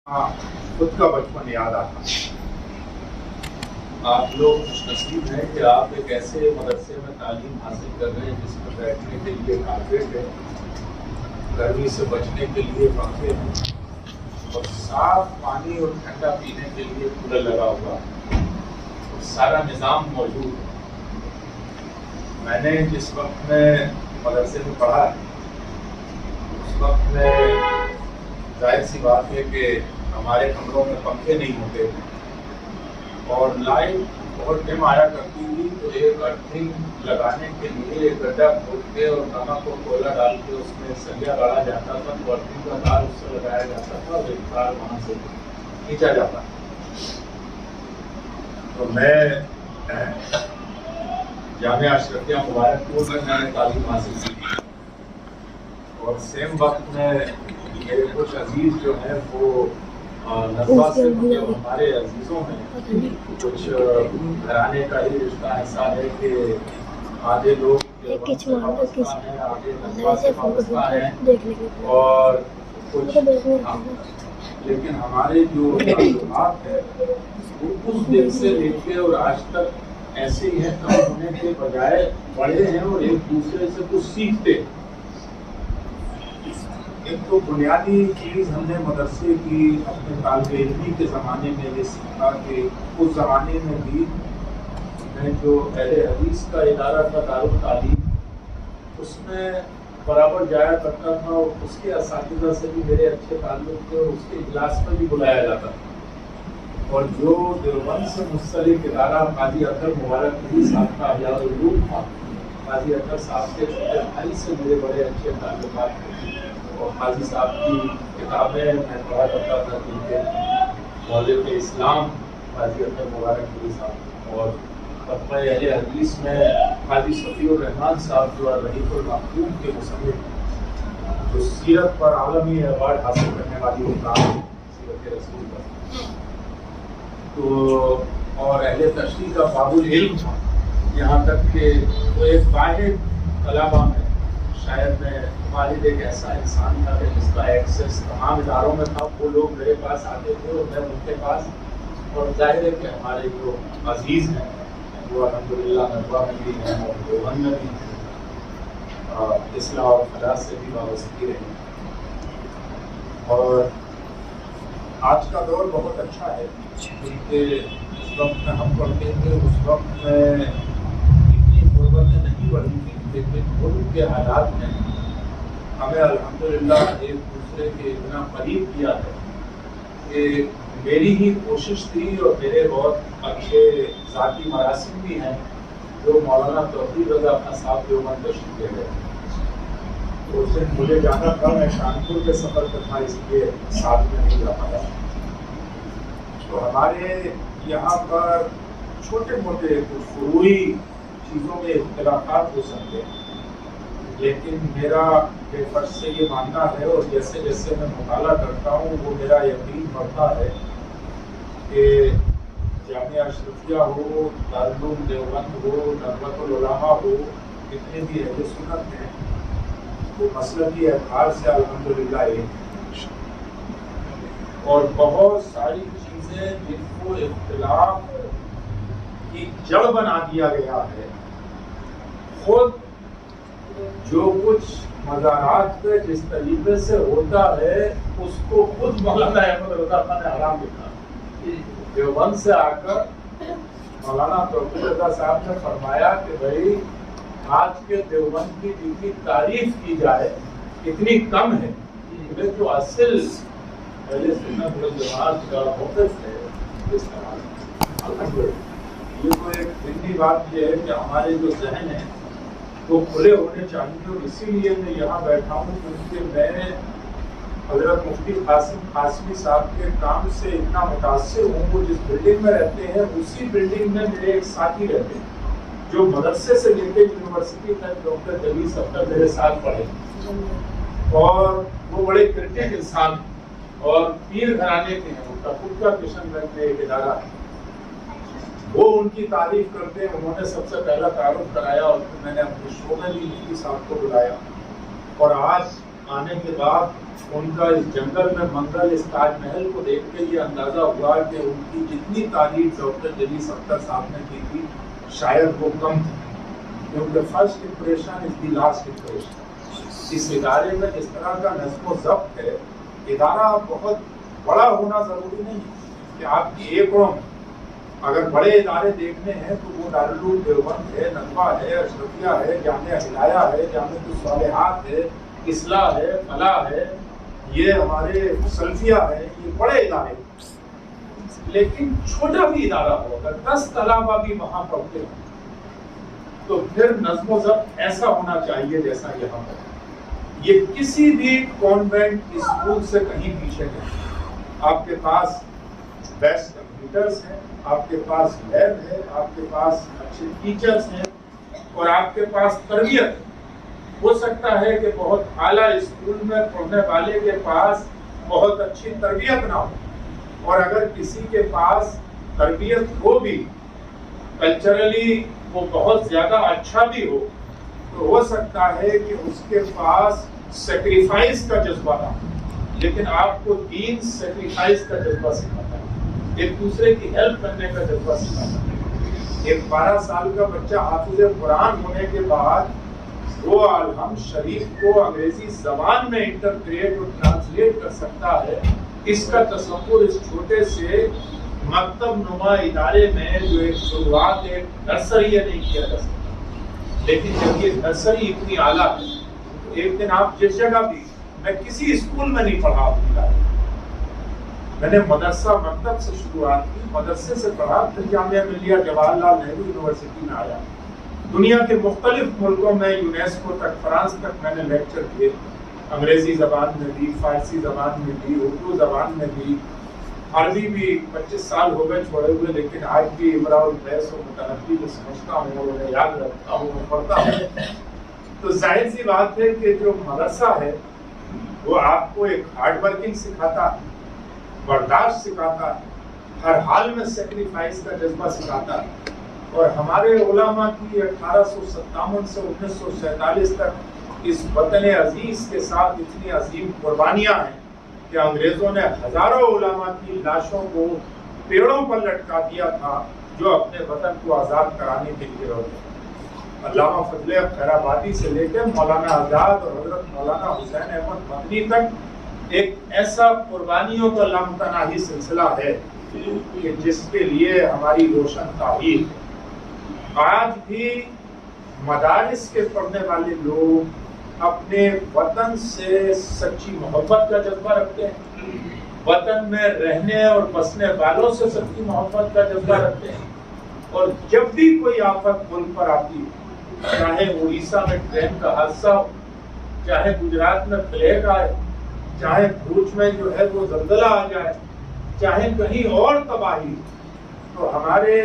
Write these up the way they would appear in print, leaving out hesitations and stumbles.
خود کا بچپن یاد آتا ہے۔ آپ لوگ خوش نصیب ہیں کہ آپ ایک ایسے مدرسے میں تعلیم حاصل کر رہے ہیں جس میں بیٹھنے کے لیے کارپیٹ ہے، گرمی سے بچنے کے لیے پنکھے ہیں اور صاف پانی اور ٹھنڈا پینے کے لیے کولر لگا ہوا ہے اور سارا نظام موجود ہے۔ میں نے جس وقت میں مدرسے میں پڑھا ہے اس وقت میں ظاہر سی بات ہے کہ ہمارے کمروں میں پنکھے نہیں ہوتے اور لائٹ بہت ڈم آیا کرتی تھی، تو ایک ارتھنگ لگانے کے لیے ایک گڈھا کھود کے اور نمک اور کوئلہ ڈال کے اس میں سریا گاڑا جاتا تھا، تو ارتھنگ کا تار اس سے لگایا جاتا تھا اور ایک تار وہاں سے کھینچا جاتا تھا۔ تو میں جامعہ اشرفیہ مبارک پور میں نے تعلیم حاصل کی اور سیم وقت میں میرے کچھ عزیز جو ہیں وہ نسبہ سے مجھے ہمارے عزیزوں میں کچھ گھرانے کا ہی رشتہ ایسا ہے کہ آدھے لوگ وابستہ ہیں، آدھے نسبہ سے وابستہ ہیں اور کچھ لیکن ہمارے جو تعلقات ہے وہ اس دن سے لے کے اور آج تک ایسے ہی ہیں، کم ہونے کے بجائے بڑے ہیں اور ایک دوسرے سے کچھ سیکھتے۔ ایک تو بنیادی چیز ہم نے مدرسے کی اپنے طالب علمی کے زمانے میں یہ سیکھا کہ اس زمانے میں بھی میں جو اہل حدیث کا ادارہ تھا دارالتعلیم، اس میں برابر جایا کرتا تھا اور اس کے اساتذہ سے بھی میرے اچھے تعلق تھے اور اس کے اجلاس میں بھی بلایا جاتا تھا۔ اور جو دیوبند سے منسلک ادارہ قاضی اطہر مبارک علی صاحب کا احیاء العلوم تھا، قاضی اطہر صاحب کے چھوٹے بھائی سے میرے بڑے اچھے تعلقات تھے اور قاضی صاحب کی کتابیں میں پڑھا کرتا تھا، کیونکہ مولد اسلام قاضی اطہر مبارک علی صاحب اور طبقہ اہل حدیث میں قاضی صفی الرحمان صاحب جو رحیق المحفوظ کے مصنف جو سیرت پر عالمی ایوارڈ حاصل کرنے والی کتاب ہے سیرت رسول پر، تو اور اہل تشریح کا باب العلم تھا، یہاں تک کہ وہ ایک واحد طلبہ میں شاید میں والد ایک ایسا انسان تھا کہ جس کا ایکسیس تمام اداروں میں تھا۔ وہ لوگ میرے پاس آتے تھے اور میں ان کے پاس، اور ظاہر ہے کہ ہمارے جو عزیز ہیں وہ الحمدللہ ندوہ میں بھی ہیں اور دیوبند میں بھی ہیں، اصلاح اور فلاح سے بھی وابستگی رہی۔ اور آج کا دور بہت اچھا ہے کیونکہ اس وقت میں ہم پڑھتے تھے اس وقت میں اتنی غربتیں نہیں بڑھی تھیں، لیکن ملک کے حالات میں ہمیں الحمدللہ ایک دوسرے کے اتنا قریب کیا ہے کہ میری ہی کوشش تھی اور میرے بہت اچھے ذاتی مراسم بھی ہیں جو مولانا توفیق رضا خان صاحب دیوبند تشریف لے گئے، تو اس دن مجھے جانا تھا، میں شانپور کے سفر پر تھا اس لیے ساتھ میں نہیں جا پایا۔ تو ہمارے یہاں پر چھوٹے موٹے کچھ فروعی چیزوں میں اختلافات ہو سکتے ہیں، لیکن میرا بے فرض سے یہ ماننا ہے اور جیسے جیسے میں مطالعہ کرتا ہوں وہ میرا یقین بڑھتا ہے کہ جامعہ اشرفیہ ہو، دارالعلوم دیوبند ہو، ندوۃ العلماء ہو، جتنے بھی اہل سنت ہیں وہ مسلکی اعتبار سے الحمدللہ ایک، اور بہت ساری چیزیں جن کو اختلاف کی جڑ بنا دیا گیا ہے، خود جو کچھ مزارات پہ جس طریقے سے ہوتا ہے اس کو خود مولانا احمد رضا خان نے حرام لکھا۔ دیوبند سے آ کر مولانا توفیق رضا صاحب نے فرمایا کہ بھائی آج کے دیوبند کی جتنی تعریف کی جائے اتنی کم ہے، جو اصل اہل سنت والجماعت کا موقف ہے اس طرح یہ تو ایک زندگی بات یہ ہے کہ ہمارے جو ذہن ہیں وہ کھلے ہونے چاہیے، اور اسی لیے میں یہاں بیٹھا ہوں کیونکہ میں حضرت مفتی قاسم قاسمی صاحب کے کام سے اتنا متاثر ہوں۔ وہ جس بلڈنگ میں رہتے ہیں اسی بلڈنگ میں میرے ایک ساتھی رہتے ہیں جو مدرسے سے لے کے یونیورسٹی تک ڈاکٹر جلیل صفدر میرے ساتھ پڑھے، اور وہ بڑے کرٹک انسان اور پیر گھرانے کے ہیں، ان کا خود کا کشن گنج میں ایک ادارہ ہے، وہ ان کی تعریف کرتے ہیں۔ انہوں نے سب سے پہلا تعارف کرایا اور پھر میں نے اپنے شو میں بھی مفتی صاحب کو بلایا، اور آج آنے کے بعد ان کا اس جنگل میں منگل اس تاج محل کو دیکھ کے یہ اندازہ ہوا کہ ان کی جتنی تعریف ڈاکٹر جلیل اختر صاحب نے کی تھی شاید وہ کم تھی، کیونکہ first impression is the last impression. اس ادارے میں جس طرح کا نظم و ضبط ہے، ادارہ بہت بڑا ہونا ضروری نہیں کہ آپ کی ایک قوم، اگر بڑے ادارے دیکھنے ہیں تو وہ دارالعلوم دیوبند ہے، ندوہ ہے، اشرفیہ ہے، جامعہ ہدایہ ہے، جامعہ الصالحات ہے، اصلاح ہے، فلاح ہے، یہ ہمارے سلفیہ ہے، یہ بڑے ادارے ہیں۔ لیکن چھوٹا بھی ادارہ ہو، اگر 10 طلبہ بھی وہاں پڑھتے ہیں تو پھر نظم و ضبط ایسا ہونا چاہیے جیسا یہاں پر۔ یہ کسی بھی کانوینٹ اسکول سے کہیں پیچھے نہیں۔ آپ کے پاس بیسٹ کمپیوٹرز ہیں، آپ کے پاس لیب ہے، آپ کے پاس اچھے ٹیچرز ہیں، اور آپ کے پاس تربیت ہے۔ ہو سکتا ہے کہ بہت اعلیٰ اسکول میں پڑھنے والے کے پاس بہت اچھی تربیت نہ ہو، اور اگر کسی کے پاس تربیت ہو بھی، کلچرلی وہ بہت زیادہ اچھا بھی ہو، تو ہو سکتا ہے کہ اس کے پاس سیکریفائس کا جذبہ نہ ہو۔ لیکن آپ کو دین سیکریفائس کا جذبہ سکھاتا ہے، ایک دوسرے کی ہیلپ کرنے کا جذبہ سکھاتا ہے۔ ایک 12 سال کا بچہ حافظ قرآن ہونے کے بعد وہ الحمد شریف کو انگریزی زبان میں انٹرپریٹ اور ٹرانسلیٹ کر سکتا ہے، اس کا تصور اس چھوٹے سے مکتب نما ادارے میں جو ایک شروعات ایک نرسری نہیں کیا جا سکتا۔ لیکن جب یہ نرسری اتنی اعلیٰ ہے تو ایک دن آپ جس جگہ بھی، میں کسی اسکول میں نہیں پڑھا اپنی لائف میں نے مدرسہ مکتب سے شروعات کی، مدرسے سے پڑھا، پھر جامعہ ملیہ جواہر لال نہرو یونیورسٹی میں آیا۔ دنیا کے مختلف ملکوں میں، یونیسکو تک، فرانس تک میں نے لیکچر کیے، انگریزی زبان میں بھی، فارسی زبان میں بھی، اردو زبان میں بھی، عربی بھی 25 سال ہو گئے چھوڑے ہوئے، لیکن آج بھی امراء البحث و متنبی کو سمجھتا ہوں اور انہیں یاد رکھتا ہوں، میں پڑھتا ہوں۔ تو ظاہر سی بات ہے کہ جو مدرسہ ہے وہ آپ کو ایک ہارڈ ورکنگ سکھاتا ہے، برداشت سکھاتا ہے، ہر حال میں سیکریفائس کا جذبہ سکھاتا ہے۔ اور ہمارے علماء کی 1857 سے 1947 تک اس وطن عزیز کے ساتھ اتنی عظیم قربانیاں ہیں کہ انگریزوں نے ہزاروں علماء کی لاشوں کو پیڑوں پر لٹکا دیا تھا جو اپنے وطن کو آزاد کرانے کے لیے روتے۔ علامہ فضل خیر آبادی سے لے کے مولانا آزاد اور حضرت مولانا حسین احمد مدنی تک ایک ایسا قربانیوں کا لامتناہی سلسلہ ہے کہ جس کے لیے ہماری روشن تاریخ۔ آج بھی مدارس کے پڑھنے والے لوگ اپنے وطن سے سچی محبت کا جذبہ رکھتے ہیں، وطن میں رہنے اور بسنے والوں سے سچی محبت کا جذبہ رکھتے ہیں، اور جب بھی کوئی آفت ملک پر آتی ہے، چاہے اڑیسہ میں ٹرین کا حادثہ ہو، چاہے گجرات میں پلیگ آئے، چاہے بھوج میں جو ہے وہ زلزلہ آ جائے، چاہے کہیں اور تباہی، تو ہمارے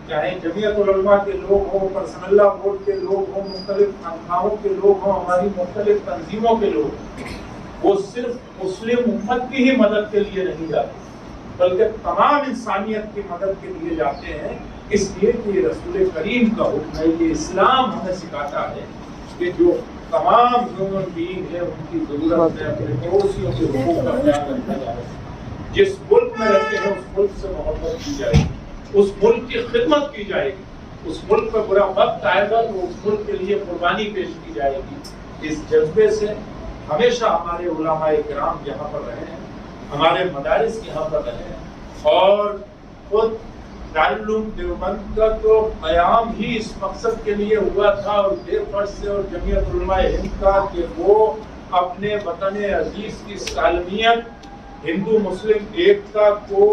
چاہے جمعیت العلماء کے لوگ ہوں، پرسنل اللہ بورڈ کے لوگ ہوں، مختلف تنظیموں کے لوگ ہوں، ہماری مختلف تنظیموں کے لوگ، وہ صرف مسلم امت کی ہی مدد کے لیے نہیں جاتے بلکہ تمام انسانیت کی مدد کے لیے جاتے ہیں، اس لیے کہ یہ رسول کریم کا حکم ہے، یہ اسلام ہمیں سکھاتا ہے کہ جو تمام ہیومن بینگ ہے ان کی ضرورت ہے اپنے پڑوسیوں کے حقوق کا خیال رکھا جائے، جس ملک میں رہتے ہیں اس ملک سے محبت کی جائے گی، اس ملک کی خدمت کی جائے گی، اس ملک پر برا وقت آئے گا تو اس ملک کے لیے قربانی پیش کی جائے گی۔ اس جذبے سے ہمیشہ ہمارے علماء کرام یہاں پر رہے ہیں، ہمارے مدارس یہاں پر رہے ہیں، اور خود دارالعلوم دیوبند کا تو قیام ہی اس مقصد کے لیے ہوا تھا، اور دیر فرض سے اور جمعیت علماء ہند کا، کہ وہ اپنے وطن عزیز کی سالمیت، ہندو مسلم ایکتا کو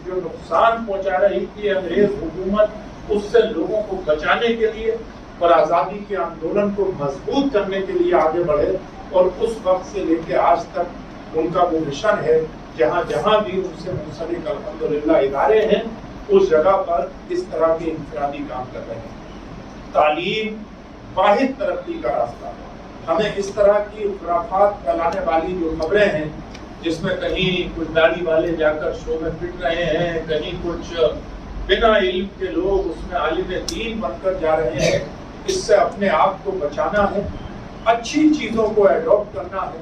جو نقصان پہنچا رہی تھی انگریز حکومت، اس سے لوگوں کو بچانے کے لیے اور آزادی کے آندولن کو مضبوط کرنے کے لیے آگے بڑھے، اور اس وقت سے لے کے آج تک ان کا وہ مشن ہے، جہاں جہاں بھی ان سے منسلک الحمدللہ ادارے ہیں اس جگہ پر اس طرح کے انفرادی کام کر رہے ہیں۔ تعلیم واحد ترقی کا راستہ ہے۔ ہمیں اس طرح کی خرافات پھیلانے والی جو خبریں ہیں، جس میں کہیں کچھ داڑھی والے جا کر شو میں پٹ رہے ہیں، کہیں کچھ بنا علم کے لوگ اس میں عالم دین بن کر جا رہے ہیں، اس سے اپنے آپ کو بچانا ہے، اچھی چیزوں کو ایڈاپٹ کرنا ہے،